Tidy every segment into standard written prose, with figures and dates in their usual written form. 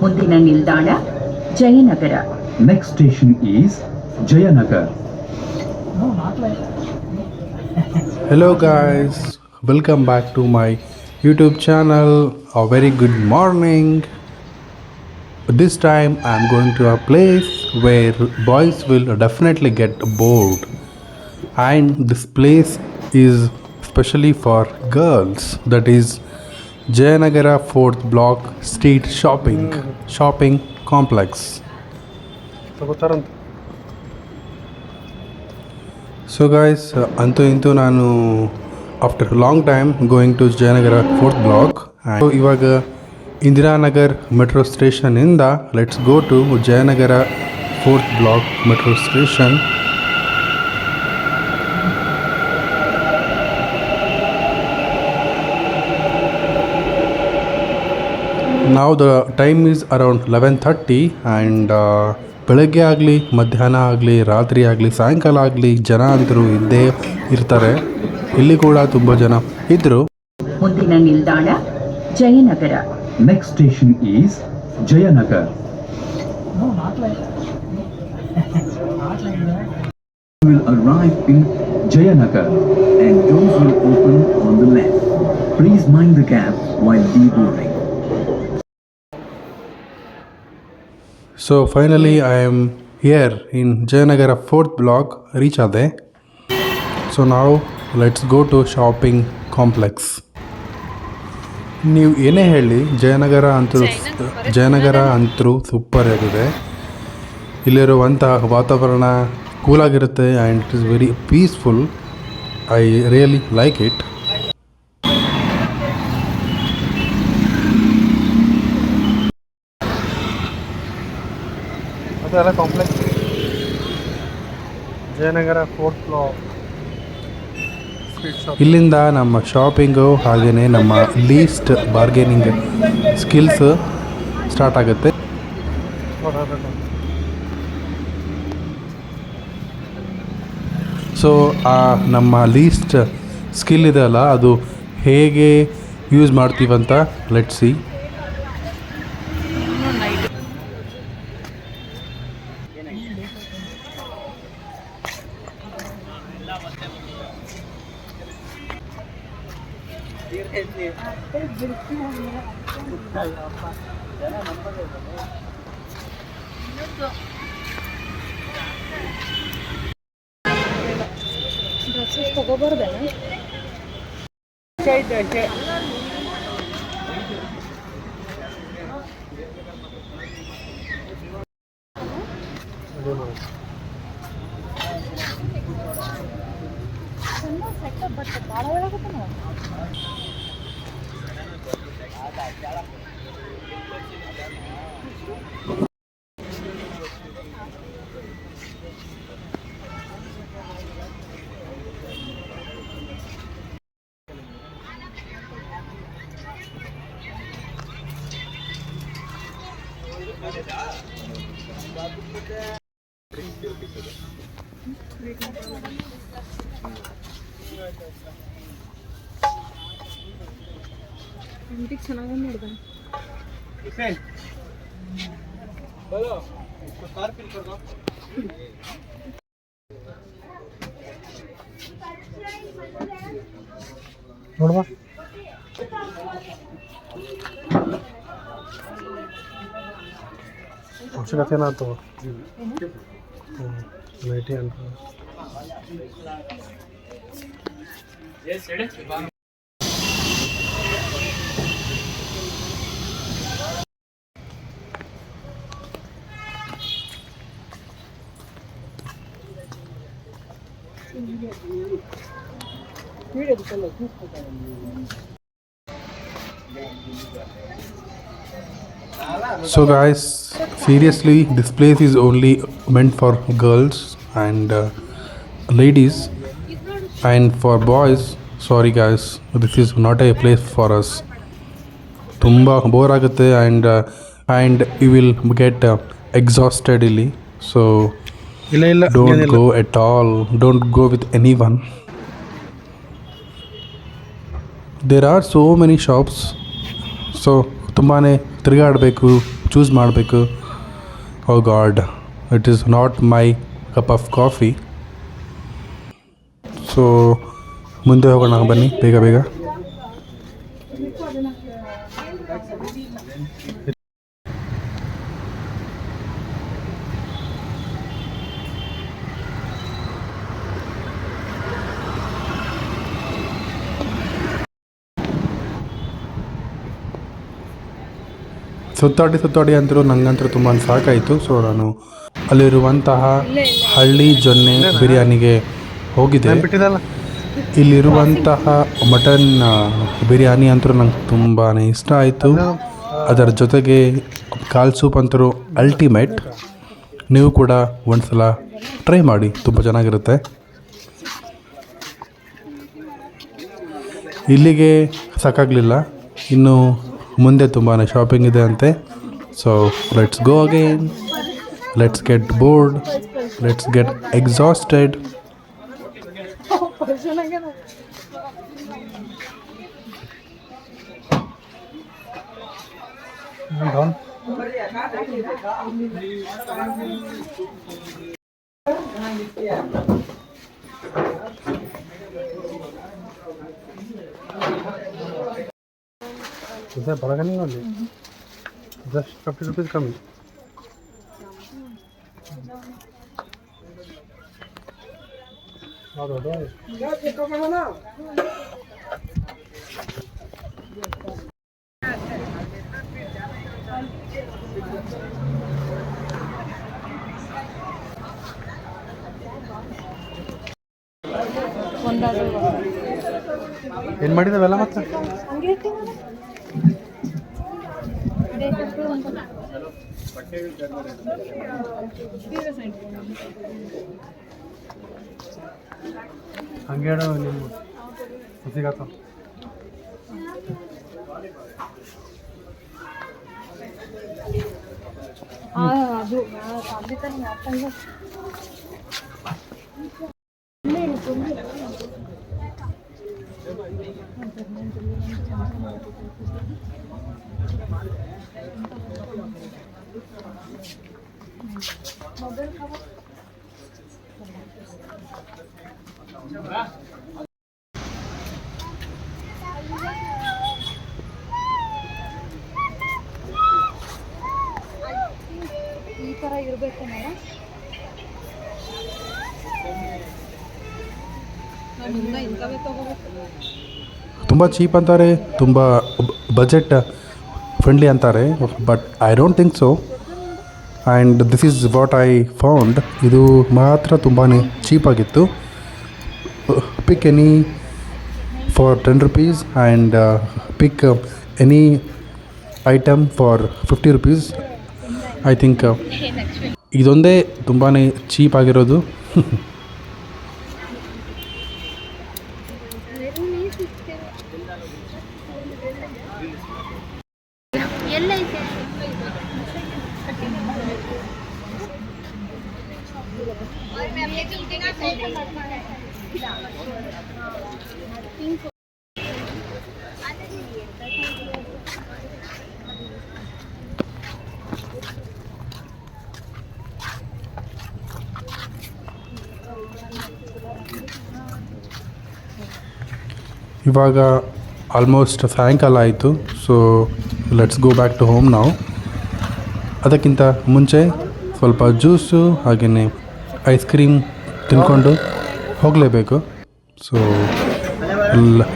ಮುಂದಿನ ನಿಲ್ದಾಣ Jayanagar. Next station is Jayanagar. Hello guys, welcome back to my YouTube channel. A very good morning. This time I am going to a place where boys will definitely get bored, and this place is especially for girls, that is Jayanagara 4th block street shopping complex. So guys, ಅಂತೂ ಇಂತೂ ನಾನು after long time going to Jayanagar 4th block. ಇವಾಗ Indiranagar metro ಸ್ಟೇಷನಿಂದ let's go to Jayanagar 4th block metro station. Now the time is around 11:30 and ಬೆಳಗ್ಗೆ ಆಗಲಿ ಮಧ್ಯಾಹ್ನ ಆಗಲಿ ರಾತ್ರಿ ಆಗಲಿ ಸಾಯಂಕಾಲ ಆಗಲಿ ಜನ ಅಂತರೂ ಇದ್ದೇ ಇರ್ತಾರೆ. ಇಲ್ಲಿ ಕೂಡ ತುಂಬ ಜನ ಇದ್ದರು. ಮುಂದಿನ ನಿಲ್ದಾಣ Jayanagar. Next station is Jayanagar. We will arrive in Jayanagar and doors will open on the left. Please mind the gap while deboarding. So finally I am here in Jayanagara 4th block, reach ade. So now let's go to shopping complex. ನೀವು ಏನೇ ಹೇಳಿ ಜಯನಗರ ಅಂತೂ super ಆಗಿದೆ. ಇಲ್ಲಿರುವಂಥ ವಾತಾವರಣ ಕೂಲಾಗಿರುತ್ತೆ and it is very peaceful. I really like it. ಅದೆಲ್ಲ complex Jayanagar 4th block. ಇಲ್ಲಿಂದ ನಮ್ಮ ಶಾಪಿಂಗು ಹಾಗೆಯೇ ನಮ್ಮ ಲೀಸ್ಟ್ ಬಾರ್ಗೇನಿಂಗ್ ಸ್ಕಿಲ್ಸ್ ಸ್ಟಾರ್ಟ್ ಆಗುತ್ತೆ. ಸೊ ನಮ್ಮ ಲೀಸ್ಟ್ ಸ್ಕಿಲ್ ಇದೆಯಲ್ಲ ಅದು ಹೇಗೆ ಯೂಸ್ ಮಾಡ್ತೀವಂತ ಲೆಟ್ ಸಿ. ಡ್ರೆಸ್ಸಸ್ ತಗೋಬಾರ್ದೇನ? ಬಟ್ ಭಾಳ ಒಳಗತ್ತ ನಾವು ಇಂಟಿಗೆ ಚೆನ್ನಾಗಿ ನೋಡ್ದೆ. ನೋಡ್ಬಾ ಅವಶ್ಯಕತೆ ಏನಾಯ್ತು ನೈಟಿ ಅಂತ. So guys, seriously, this place is only meant for girls and ladies, and for boys, sorry guys, this is not a place for us. Tumba bore agutte and you will get exhausted easily. So don't go at all, don't go with anyone. There are so many shops. So ತುಂಬಾ ತಿರುಗಾಡಬೇಕು, choose ಮಾಡಬೇಕು. Oh god, it is not my cup of coffee. So ಮುಂದೆ ಹೋಗೋಣ ಬನ್ನಿ ಬೇಗ ಬೇಗ. ಸುತ್ತಾಡಿ ಅಂತರೂ ನನಗಂತೂ ತುಂಬ ಸಾಕಾಯಿತು. ಸೊ ನಾನು ಅಲ್ಲಿರುವಂತಹ ಹಳ್ಳಿ ಜೊನ್ನೆ ಬಿರಿಯಾನಿಗೆ ಹೋಗಿದೆ. ಇಲ್ಲಿರುವಂತಹ ಮಟನ್ ಬಿರಿಯಾನಿ ಅಂತೂ ನಂಗೆ ತುಂಬಾ ಇಷ್ಟ ಆಯಿತು. ಅದರ ಜೊತೆಗೆ ಕಾಲ್ ಸೂಪ್ ಅಂತೂ ಅಲ್ಟಿಮೇಟ್. ನೀವು ಕೂಡ ಒಂದ್ಸಲ ಟ್ರೈ ಮಾಡಿ, ತುಂಬ ಚೆನ್ನಾಗಿರುತ್ತೆ. ಇಲ್ಲಿಗೆ ಸಾಕಾಗಲಿಲ್ಲ, ಇನ್ನು ಮುಂದೆ ತುಂಬಾ ಶಾಪಿಂಗ್ ಇದೆ ಅಂತೆ. So let's go again, let's get bored, let's get exhausted. ಬರಗ ನೀವು ಅಲ್ಲಿ ಜಸ್ಟ್ 50 ರೂಪೀಸ್ ಕಮ್ಮಿ. ಏನು ಮಾಡಿದವೆಲ್ಲ ಮತ್ತೆ ಹಂಗೆ ನಿಮ್ಮ ಸಿಗಾತ. ಅದು ಈ ಥರ ಇರಬೇಕು ಮೇಡಮ್. ನಾನು ಇಂಥವೇ ತಗೋಬೇಕು. ತುಂಬ ಚೀಪ್ ಅಂತಾರೆ, ತುಂಬ ಬಜೆಟ್ ಫ್ರೆಂಡ್ಲಿ ಅಂತಾರೆ, but I don't think so. And this is what I found. ಇದು ಮಾತ್ರ ತುಂಬಾ ಚೀಪಾಗಿತ್ತು. Pick any for 10 rupees and pick any item for 50 rupees. I think ಇದೊಂದೇ ತುಂಬಾ ಚೀಪಾಗಿರೋದು. ಇವಾಗ ಆಲ್ಮೋಸ್ಟ್ ಸಾಯಂಕಾಲ ಆಯಿತು. So let's go back to home ನಾವು. ಅದಕ್ಕಿಂತ ಮುಂಚೆ ಸ್ವಲ್ಪ ಜ್ಯೂಸು ಹಾಗೆಯೇ ಐಸ್ ಕ್ರೀಮ್ ತಿನ್ಕೊಂಡು ಹೋಗಲೇಬೇಕು. So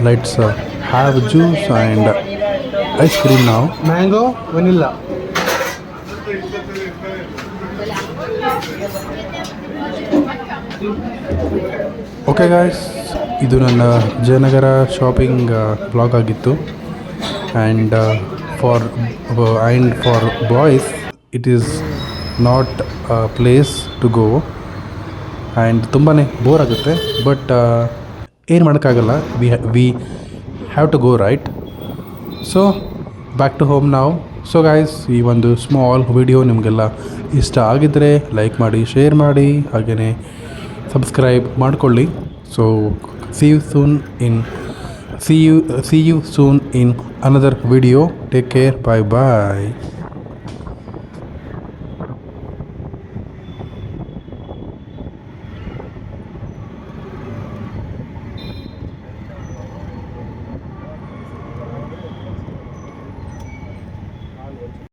let's have juice and ice cream ನಾವು. Mango vanilla. ಓಕೆ ಗಾಯ್ಸ್, ಇದು ನನ್ನ ಜಯನಗರ ಶಾಪಿಂಗ್ ಬ್ಲಾಗ್ ಆಗಿತ್ತು. And for boys it is not a place to go. And ತುಂಬಾ ಬೋರ್ ಆಗುತ್ತೆ, ಬಟ್ ಏನು ಮಾಡೋಕ್ಕಾಗಲ್ಲ. We have to go right. So back to home ನಾವು. So guys, ಈ ಒಂದು ಸ್ಮಾಲ್ ವಿಡಿಯೋ ನಿಮಗೆಲ್ಲ ಇಷ್ಟ ಆಗಿದ್ದರೆ ಲೈಕ್ ಮಾಡಿ, ಶೇರ್ ಮಾಡಿ, ಹಾಗೆಯೇ ಸಬ್ಸ್ಕ್ರೈಬ್ ಮಾಡಿಕೊಳ್ಳಿ. So see you soon in See you soon in another video. Take care. Bye bye.